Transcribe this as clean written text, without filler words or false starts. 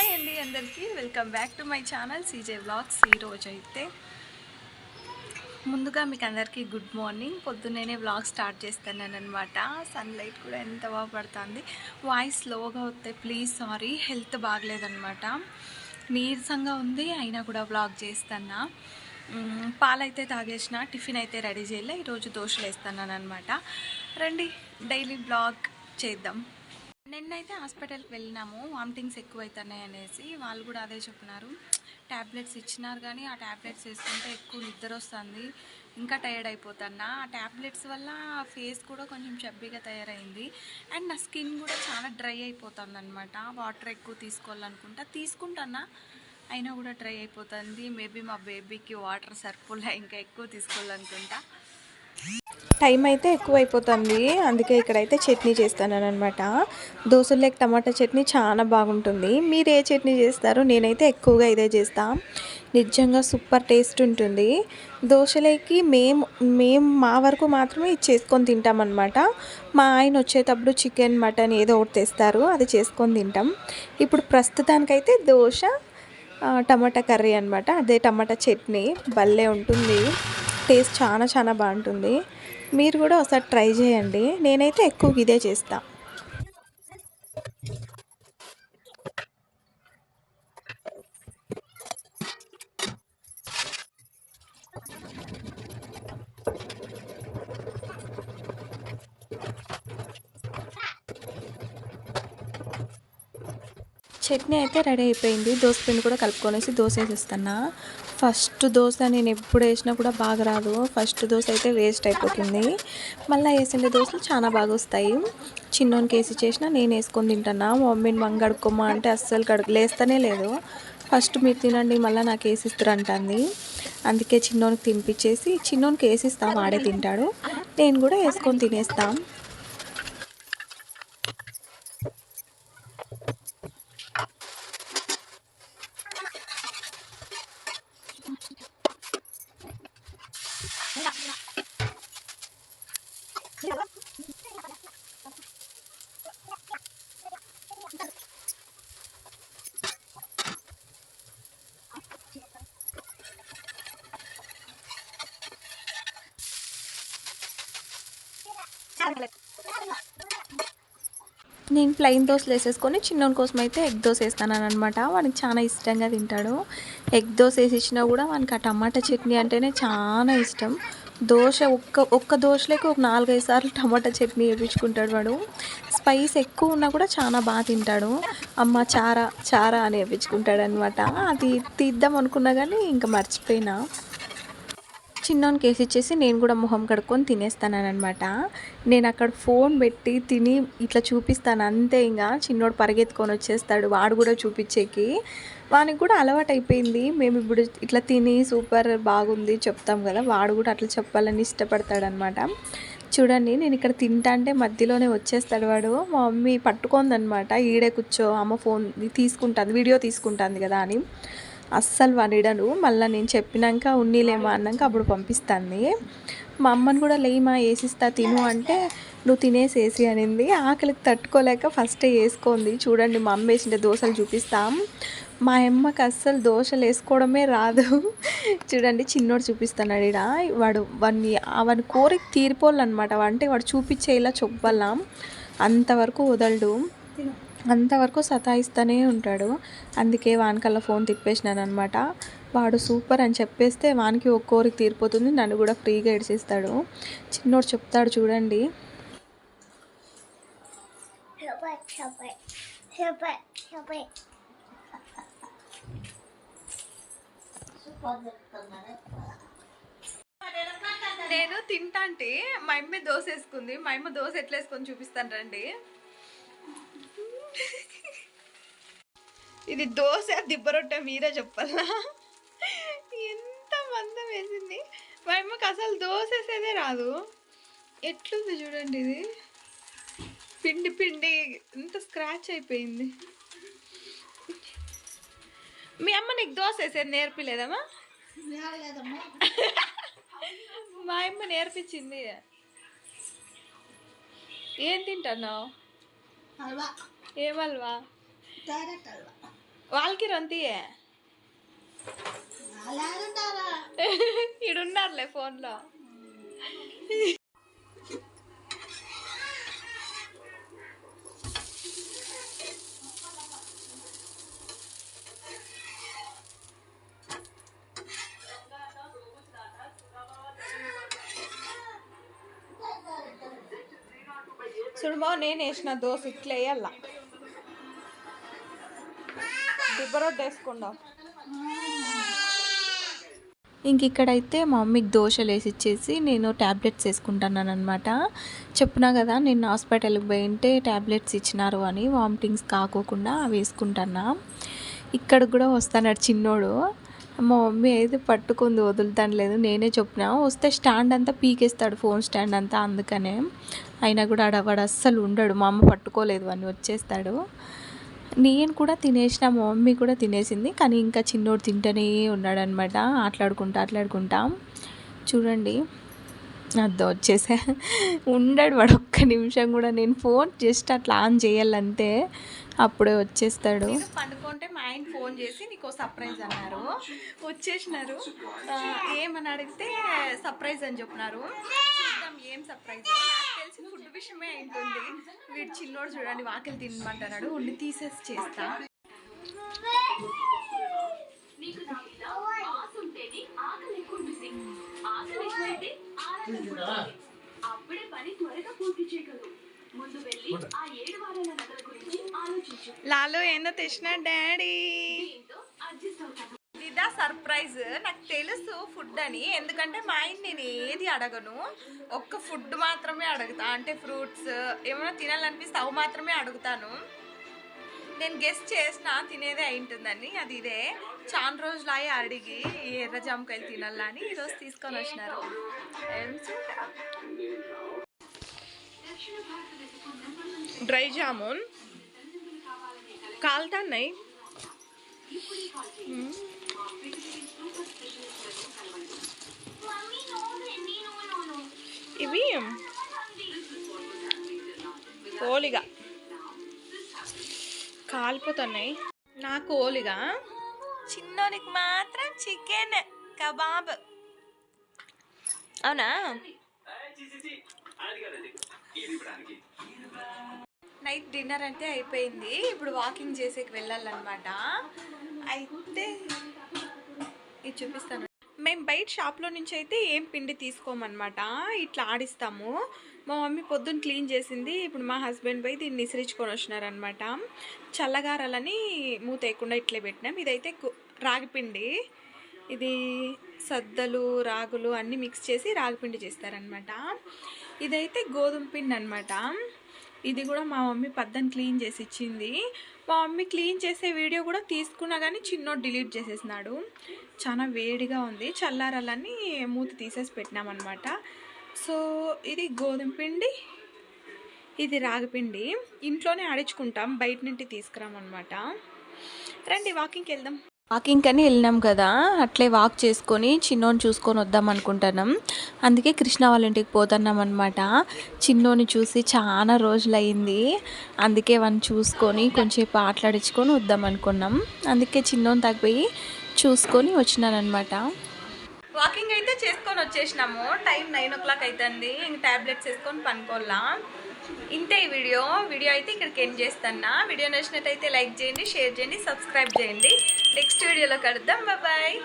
Hi అండి అందరికీ welcome back to my channel CJ vlogs. ఈరోజు అయితే ముందుగా మీకు అందరికీ గుడ్ మార్నింగ్. పొద్దున్నే వ్లాగ్ స్టార్ట్ చేస్తున్నాను అనమాట. సన్లైట్ కూడా ఎంత బాగా పడుతుంది. వాయిస్ స్లోగా వస్తే ప్లీజ్ సారీ, హెల్త్ బాగలేదనమాట, నీరసంగా ఉంది. అయినా కూడా వ్లాగ్ చేస్తున్నా. పాలైతే తాగేసిన, టిఫిన్ అయితే రెడీ చేయలే. ఈరోజు దోశలు వేస్తున్నాను అనమాట. రండి డైలీ వ్లాగ్ చేద్దాం. నిన్నైతే హాస్పిటల్కి వెళ్ళినాము, వామిటింగ్స్ ఎక్కువ అవుతున్నాయి అనేసి. వాళ్ళు కూడా అదే చెప్పినారు. ట్యాబ్లెట్స్ ఇచ్చినారు కానీ ఆ ట్యాబ్లెట్స్ వేసుకుంటే ఎక్కువ నిద్ర వస్తుంది, ఇంకా టైర్డ్ అయిపోతున్నా. ఆ ట్యాబ్లెట్స్ వల్ల ఫేస్ కూడా కొంచెం చబ్బీగా తయారైంది. అండ్ నా స్కిన్ కూడా చాలా డ్రై అయిపోతుంది అనమాట. వాటర్ ఎక్కువ తీసుకోవాలనుకుంటా, తీసుకుంటున్నా, అయినా కూడా డ్రై అయిపోతుంది. మేబీ మా బేబీకి వాటర్ సరిపోలే, ఇంకా ఎక్కువ తీసుకోవాలనుకుంటా. టైం అయితే ఎక్కువ అయిపోతుంది, అందుకే ఇక్కడైతే చట్నీ చేస్తాను అనమాట. దోశలేకి టమాటా చట్నీ చాలా బాగుంటుంది. మీరు ఏ చట్నీ చేస్తారో? నేనైతే ఎక్కువగా ఇదే చేస్తాను. నిజంగా సూపర్ టేస్ట్ ఉంటుంది. దోశలేకి మేము మా వరకు మాత్రమే ఇది చేసుకొని తింటామన్నమాట. మా ఆయన వచ్చేటప్పుడు చికెన్ మటన్ ఏదో ఒకటి తెస్తారు, అది చేసుకొని తింటాం. ఇప్పుడు ప్రస్తుతానికైతే దోశ టమాటా కర్రీ అనమాట. అదే టమాటా చట్నీ భలే ఉంటుంది. టేస్ట్ చాలా చాలా బాగుంటుంది. మీరు కూడా ఒకసారి ట్రై చేయండి. నేనైతే ఎక్కువగా ఇదే చేస్తాను. చట్నీ అయితే రెడీ అయిపోయింది. దోశ పిండి కూడా కలుపుకొనేసి దోశ వేసేస్తున్నా. ఫస్ట్ దోశ నేను ఎప్పుడు వేసినా కూడా బాగా రాదు. ఫస్ట్ దోశ అయితే వేస్ట్ అయిపోతుంది. మళ్ళీ వేసిన దోశలు చాలా బాగా వస్తాయి. చిన్నోనికి వేసి చేసినా నేను వేసుకొని తింటున్నా. మా మమ్మీని మంగడుకోమా అంటే అస్సలు లేస్తూనే లేదు. ఫస్ట్ మీరు తినండి, మళ్ళీ నాకు వేసిస్తారు అంటుంది. అందుకే చిన్నోనికి తినిపించేసి, చిన్నోనికి వేసిస్తా, వాడే తింటాడు. నేను కూడా వేసుకొని తినేస్తాం. నేను ప్లెయిన్ దోశలు వేసేసుకొని చిన్నోని కోసం అయితే ఎగ్ దోశ వేస్తాను అనమాట. వానికి చాలా ఇష్టంగా తింటాడు. ఎగ్ దోశ వేసి ఇచ్చినా కూడా వానికి ఆ టమాటా చట్నీ అంటేనే చాలా ఇష్టం. దోశ ఒక్క దోశలోకి ఒక 4-5 సార్లు టమాటా చట్నీ వేయించుకుంటాడు వాడు. స్పైస్ ఎక్కువ ఉన్నా కూడా చాలా బాగా తింటాడు. అమ్మ చారా చారా అని వేయించుకుంటాడు అనమాట. అది తీద్దాం అనుకున్నా కానీ ఇంకా మర్చిపోయినా. చిన్నోనికి వేసి ఇచ్చేసి నేను కూడా మొహం కడుక్కొని తినేస్తానమాట. నేను అక్కడ ఫోన్ పెట్టి తిని ఇట్లా చూపిస్తాను అంతే. ఇంకా చిన్నోడు పరిగెత్తుకొని వచ్చేస్తాడు, వాడు కూడా చూపించేకి. వానికి కూడా అలవాటు అయిపోయింది. మేము ఇప్పుడు ఇట్లా తిని సూపర్ బాగుంది చెప్తాం కదా, వాడు కూడా అట్లా చెప్పాలని ఇష్టపడతాడనమాట. చూడండి, నేను ఇక్కడ తింటా అంటే మధ్యలోనే వచ్చేస్తాడు వాడు. మా మమ్మీ పట్టుకుందనమాట, ఈడే కూర్చో, అమ్మ ఫోన్ తీసుకుంటుంది, వీడియో తీసుకుంటుంది కదా అని. అస్సలు వనిడను. మళ్ళీ నేను చెప్పినాక ఉన్నీలేమో అన్నాక అప్పుడు పంపిస్తాను. మా అమ్మని కూడా లేమా వేసిస్తా తిను అంటే, నువ్వు తినేసేసి అనింది. ఆకలికి తట్టుకోలేక ఫస్టే వేసుకుంది. చూడండి, మా అమ్మ వేసిన దోశలు చూపిస్తాం. మా అమ్మకి అస్సలు దోశలు వేసుకోవడమే రాదు. చూడండి, చిన్నోడు చూపిస్తున్నాడు ఇడ. వాని కోరిక తీరిపోవాలన్నమాట. అంటే వాడు చూపించేలా చెప్పాలా, అంతవరకు వదలడు, అంతవరకు సతాయిస్తూనే ఉంటాడు. అందుకే వానికల్లా ఫోన్ తిప్పేసినాను అనమాట. వాడు సూపర్ అని చెప్పేస్తే వానికి ఒక కోరిక తీరిపోతుంది, నన్ను కూడా ఫ్రీగా ఇడిచేస్తాడు. చిన్నోడు చెప్తాడు చూడండి. నేను తింటా అంటే మా అమ్మ దోశ వేసుకుంది. మా అమ్మ దోశ ఎట్లా వేసుకొని చూపిస్తాను రండి. ఇది దోశ దిబ్బ రొట్టె మీరే చెప్పాలా? ఎంత మందం వేసింది. మా అమ్మకి అసలు దోశ వేసేదే రాదు. ఎట్లుంది చూడండి, ఇది పిండి పిండి ఇంత స్క్రాచ్ అయిపోయింది. మీ అమ్మ నీకు దోశ వేసేది నేర్పిలేదమ్మా? మా అమ్మ నేర్పించింది. ఏం తింటున్నావు? ఏమల్వా? వాళ్ళకి రొంతియే ఇడున్నారులే ఫోన్లో. చూడమో నేను వేసిన దోశ ఇట్లా వేయాల. దిబ్బరొట్టు వేసుకుండా ఇంక ఇక్కడైతే మా మమ్మీకి దోశలు వేసి ఇచ్చేసి నేను ట్యాబ్లెట్స్ వేసుకుంటున్నాను అనమాట. చెప్పునా కదా నేను హాస్పిటల్కి పోయింటే ట్యాబ్లెట్స్ ఇచ్చినారు అని, వామిటింగ్స్ కాకోకుండా వేసుకుంటున్నా. ఇక్కడికి కూడా వస్తాడు చిన్నోడు. మా మమ్మీ అయితే పట్టుకుంది, వదులుతాను లేదు. నేనే చెప్పిన వస్తే స్టాండ్ అంతా పీకేస్తాడు, ఫోన్ స్టాండ్ అంతా. అందుకనే అయినా కూడా వాడు అస్సలు ఉండడు. మా అమ్మ పట్టుకోలేదు అని వచ్చేస్తాడు. నేను కూడా తినేసిన, మా మమ్మీ కూడా తినేసింది. కానీ ఇంకా చిన్నోడు తింటూనే ఉన్నాడనమాట, ఆటలాడుకుంటా. చూడండి అద్దో వచ్చేసా. ఉండడు వాడు ఒక్క నిమిషం కూడా. నేను ఫోన్ జస్ట్ అట్లా ఆన్ చేయాలంటే అప్పుడే వచ్చేస్తాడు. పండుకుంటే మా ఆయన ఫోన్ చేసి నీకు సర్ప్రైజ్ అన్నారు, వచ్చేసినారు. ఏమని అడిగితే సర్ప్రైజ్ అని చెప్పినారు. చూద్దాం ఏం సర్ప్రైజ్. నాకు తెలిసి ఫుడ్ విషయమే ఉంటుంది. వీడు చిన్నోడు చూడండి వాకిలి తినమంటున్నాడు, ఉండి తీసేసి చేస్తా. లాలు ఏందో తెచ్చిన డాడీ. ఇదా సర్ప్రైజ్. నాకు తెలుసు ఫుడ్ అని, ఎందుకంటే మా ఆయన నేను ఏది అడగను, ఒక్క ఫుడ్ మాత్రమే అడుగుతా. అంటే ఫ్రూట్స్ ఏమైనా తినాలనిపిస్తే అవి మాత్రమే అడుగుతాను. నేను గెస్ట్ చేసిన తినేదే అయింటుందని. అది ఇదే. చాలా రోజులు అయ్యి అడిగి ఎర్ర జామకాయలు తినాలని ఈరోజు తీసుకొని వచ్చినారు. డ్రై జామున్ కాలుతున్నాయి. ఇవి ఓలిగా కాలిపోతున్నాయి. నాకు ఓలిగా, చిన్నోనికి మాత్రం చికెన్ కబాబ్. అవునా? నైట్ డిన్నర్ అంటే అయిపోయింది. ఇప్పుడు వాకింగ్ చేసేకి వెళ్ళాలన్నమాట. అయితే ఇది చూపిస్తాను. మేము బయట షాప్లో నుంచి అయితే ఏం పిండి తీసుకోమన్నమాట, ఇట్లా ఆడిస్తాము. మా మమ్మీ పొద్దున్న క్లీన్ చేసింది. ఇప్పుడు మా హస్బెండ్ పోయి దీన్ని ఇసిరించుకొని వచ్చినారనమాట. చల్లగారాలని మూత వేయకుండా ఇట్లే పెట్టినాం. ఇదైతే రాగిపిండి. ఇది సద్దలు రాగులు అన్నీ మిక్స్ చేసి రాగిపిండి చేస్తారనమాట. ఇదైతే గోధుమ పిండి అనమాట. ఇది కూడా మా మమ్మీ పద్దను క్లీన్ చేసి ఇచ్చింది. మా మమ్మీ క్లీన్ చేసే వీడియో కూడా తీసుకున్నా కానీ చిన్నోడు డిలీట్ చేసేసినాడు. చాలా వేడిగా ఉంది. చల్లారాలని మూత తీసేసి పెట్టినామన్నమాట. సో ఇది గోధుమ పిండి, ఇది రాగిపిండి. ఇంట్లోనే ఆడించుకుంటాం, బయట నుండి తీసుకురామన్నమాట. రండి వాకింగ్కి వెళ్దాం. వాకింగ్ అని వెళ్ళినాం కదా, అట్లే వాక్ చేసుకొని చిన్నోని చూసుకొని వద్దాం అనుకుంటున్నాం. అందుకే కృష్ణ వాళ్ళ ఇంటికి పోతున్నాం అనమాట. చిన్నోని చూసి చాలా రోజులు అయింది. అందుకే వాడిని చూసుకొని కొంచెంసేపు ఆటలాడించుకొని వద్దాం అనుకున్నాం. అందుకే చిన్నోని తగ్గిపోయి చూసుకొని వచ్చినానమాట. వాకింగ్ అయితే చేసుకొని వచ్చేసినాము. టైం 9 o'clock అవుతుంది. ఇంక ట్యాబ్లెట్స్ వేసుకొని పనుకోవాలా. ఇంతే ఈ వీడియో అయితే ఇక్కడికి ఎండ్ చేస్తాను. వీడియో నచ్చినట్టయితే లైక్ చేయండి, షేర్ చేయండి, సబ్స్క్రైబ్ చేయండి. నెక్స్ట్ వీడియోలో కలుద్దాం. బాయ్.